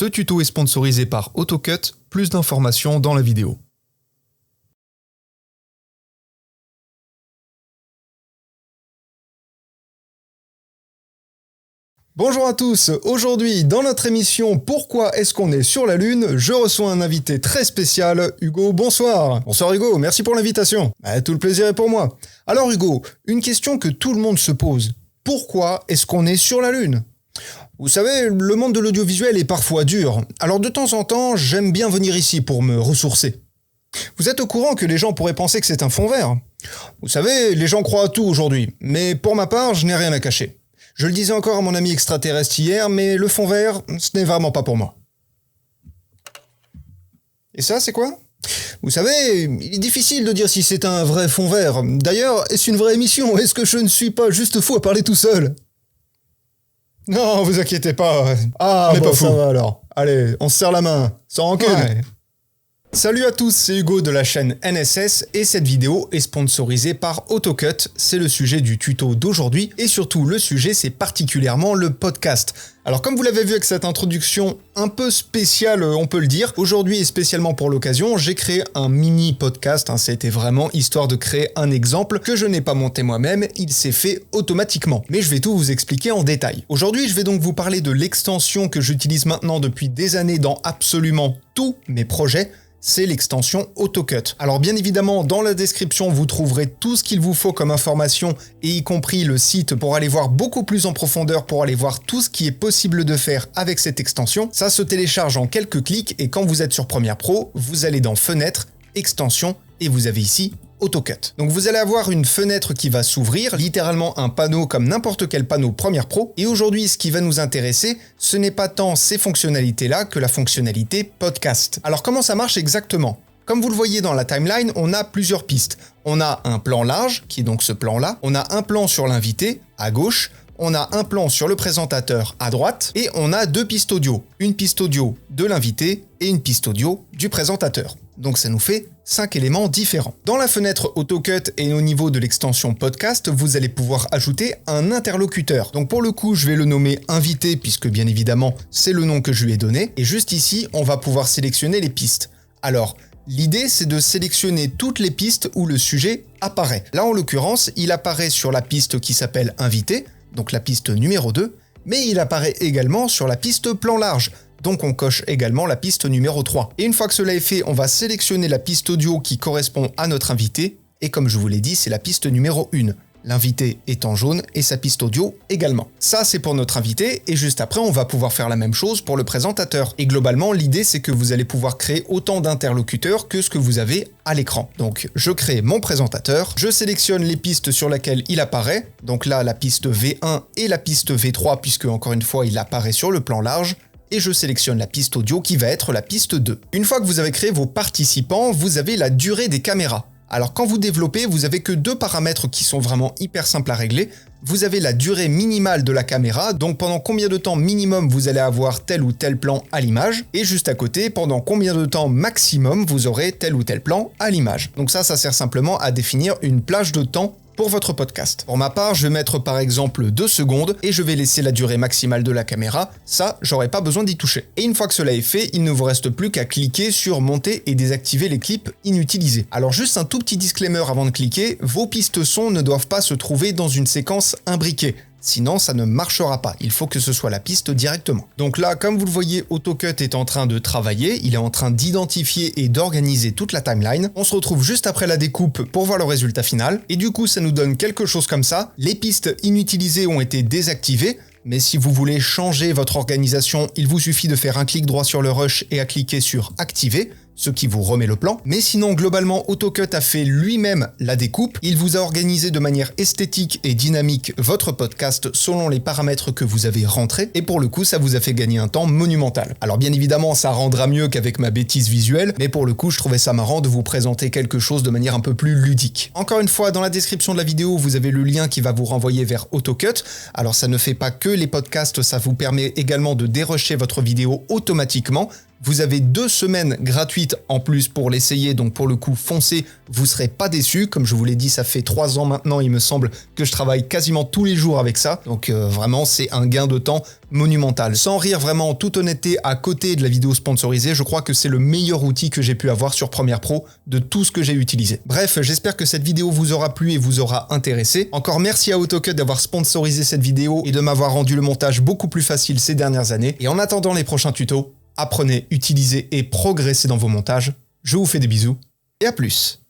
Ce tuto est sponsorisé par AutoCut, plus d'informations dans la vidéo. Bonjour à tous, aujourd'hui dans notre émission Pourquoi est-ce qu'on est sur la Lune, je reçois un invité très spécial, Hugo, bonsoir. Bonsoir Hugo, merci pour l'invitation. Tout le plaisir est pour moi. Alors Hugo, une question que tout le monde se pose, pourquoi est-ce qu'on est sur la Lune ? Vous savez, le monde de l'audiovisuel est parfois dur, alors de temps en temps, j'aime bien venir ici pour me ressourcer. Vous êtes au courant que les gens pourraient penser que c'est un fond vert ? Vous savez, les gens croient à tout aujourd'hui, mais pour ma part, je n'ai rien à cacher. Je le disais encore à mon ami extraterrestre hier, mais le fond vert, ce n'est vraiment pas pour moi. Et ça, c'est quoi ? Vous savez, il est difficile de dire si c'est un vrai fond vert. D'ailleurs, est-ce une vraie émission ? Est-ce que je ne suis pas juste fou à parler tout seul ? Non, vous inquiétez pas. On n'est pas fou. Ça va alors. Allez, on se serre la main, sans rancune. Ouais. Salut à tous, c'est Hugo de la chaîne NSS et cette vidéo est sponsorisée par AutoCut. C'est le sujet du tuto d'aujourd'hui et surtout le sujet c'est particulièrement le podcast. Alors comme vous l'avez vu avec cette introduction un peu spéciale on peut le dire, aujourd'hui et spécialement pour l'occasion j'ai créé un mini podcast, c'était vraiment histoire de créer un exemple que je n'ai pas monté moi-même, il s'est fait automatiquement. Mais je vais tout vous expliquer en détail. Aujourd'hui je vais donc vous parler de l'extension que j'utilise maintenant depuis des années dans absolument tous mes projets. C'est l'extension AutoCut. Alors bien évidemment, dans la description, vous trouverez tout ce qu'il vous faut comme information, et y compris le site pour aller voir beaucoup plus en profondeur, pour aller voir tout ce qui est possible de faire avec cette extension. Ça se télécharge en quelques clics, et quand vous êtes sur Premiere Pro, vous allez dans Fenêtre, Extension, et vous avez ici AutoCut. Donc vous allez avoir une fenêtre qui va s'ouvrir, littéralement un panneau comme n'importe quel panneau Premiere Pro, et aujourd'hui ce qui va nous intéresser, ce n'est pas tant ces fonctionnalités-là que la fonctionnalité podcast. Alors comment ça marche exactement ? Comme vous le voyez dans la timeline, on a plusieurs pistes. On a un plan large, qui est donc ce plan-là, on a un plan sur l'invité, à gauche, on a un plan sur le présentateur à droite, et on a deux pistes audio. Une piste audio de l'invité et une piste audio du présentateur. Donc ça nous fait 5 éléments différents. Dans la fenêtre AutoCut et au niveau de l'extension podcast, vous allez pouvoir ajouter un interlocuteur. Donc pour le coup, je vais le nommer invité puisque bien évidemment, c'est le nom que je lui ai donné. Et juste ici, on va pouvoir sélectionner les pistes. Alors, l'idée, c'est de sélectionner toutes les pistes où le sujet apparaît. Là, en l'occurrence, il apparaît sur la piste qui s'appelle invité, donc la piste numéro 2, mais il apparaît également sur la piste plan large. Donc on coche également la piste numéro 3. Et une fois que cela est fait, on va sélectionner la piste audio qui correspond à notre invité, et comme je vous l'ai dit, c'est la piste numéro 1. L'invité est en jaune et sa piste audio également. Ça c'est pour notre invité, et juste après on va pouvoir faire la même chose pour le présentateur. Et globalement, l'idée c'est que vous allez pouvoir créer autant d'interlocuteurs que ce que vous avez à l'écran. Donc je crée mon présentateur, je sélectionne les pistes sur lesquelles il apparaît, donc là la piste V1 et la piste V3 puisque encore une fois il apparaît sur le plan large, et je sélectionne la piste audio qui va être la piste 2. Une fois que vous avez créé vos participants, vous avez la durée des caméras. Alors quand vous développez, vous avez que deux paramètres qui sont vraiment hyper simples à régler. Vous avez la durée minimale de la caméra, donc pendant combien de temps minimum vous allez avoir tel ou tel plan à l'image, et juste à côté, pendant combien de temps maximum vous aurez tel ou tel plan à l'image. Donc ça sert simplement à définir une plage de temps pour votre podcast. Pour ma part, je vais mettre par exemple 2 secondes et je vais laisser la durée maximale de la caméra. Ça, j'aurai pas besoin d'y toucher. Et une fois que cela est fait, il ne vous reste plus qu'à cliquer sur monter et désactiver les clips inutilisés. Alors juste un tout petit disclaimer avant de cliquer, vos pistes son ne doivent pas se trouver dans une séquence imbriquée. Sinon, ça ne marchera pas. Il faut que ce soit la piste directement. Donc là, comme vous le voyez, AutoCut est en train de travailler. Il est en train d'identifier et d'organiser toute la timeline. On se retrouve juste après la découpe pour voir le résultat final. Et du coup, ça nous donne quelque chose comme ça. Les pistes inutilisées ont été désactivées. Mais si vous voulez changer votre organisation, il vous suffit de faire un clic droit sur le rush et à cliquer sur activer, ce qui vous remet le plan. Mais sinon, globalement, AutoCut a fait lui-même la découpe. Il vous a organisé de manière esthétique et dynamique votre podcast selon les paramètres que vous avez rentrés. Et pour le coup, ça vous a fait gagner un temps monumental. Alors bien évidemment, ça rendra mieux qu'avec ma bêtise visuelle, mais pour le coup, je trouvais ça marrant de vous présenter quelque chose de manière un peu plus ludique. Encore une fois, dans la description de la vidéo, vous avez le lien qui va vous renvoyer vers AutoCut. Alors ça ne fait pas que les podcasts, ça vous permet également de dérusher votre vidéo automatiquement. Vous avez 2 semaines gratuites en plus pour l'essayer, donc pour le coup, foncez, vous serez pas déçus. Comme je vous l'ai dit, ça fait 3 ans maintenant, il me semble, que je travaille quasiment tous les jours avec ça. Donc vraiment, c'est un gain de temps monumental. Sans rire, vraiment, en toute honnêteté, à côté de la vidéo sponsorisée, je crois que c'est le meilleur outil que j'ai pu avoir sur Premiere Pro de tout ce que j'ai utilisé. Bref, j'espère que cette vidéo vous aura plu et vous aura intéressé. Encore merci à AutoCut d'avoir sponsorisé cette vidéo et de m'avoir rendu le montage beaucoup plus facile ces dernières années. Et en attendant les prochains tutos, apprenez, utilisez et progressez dans vos montages. Je vous fais des bisous et à plus.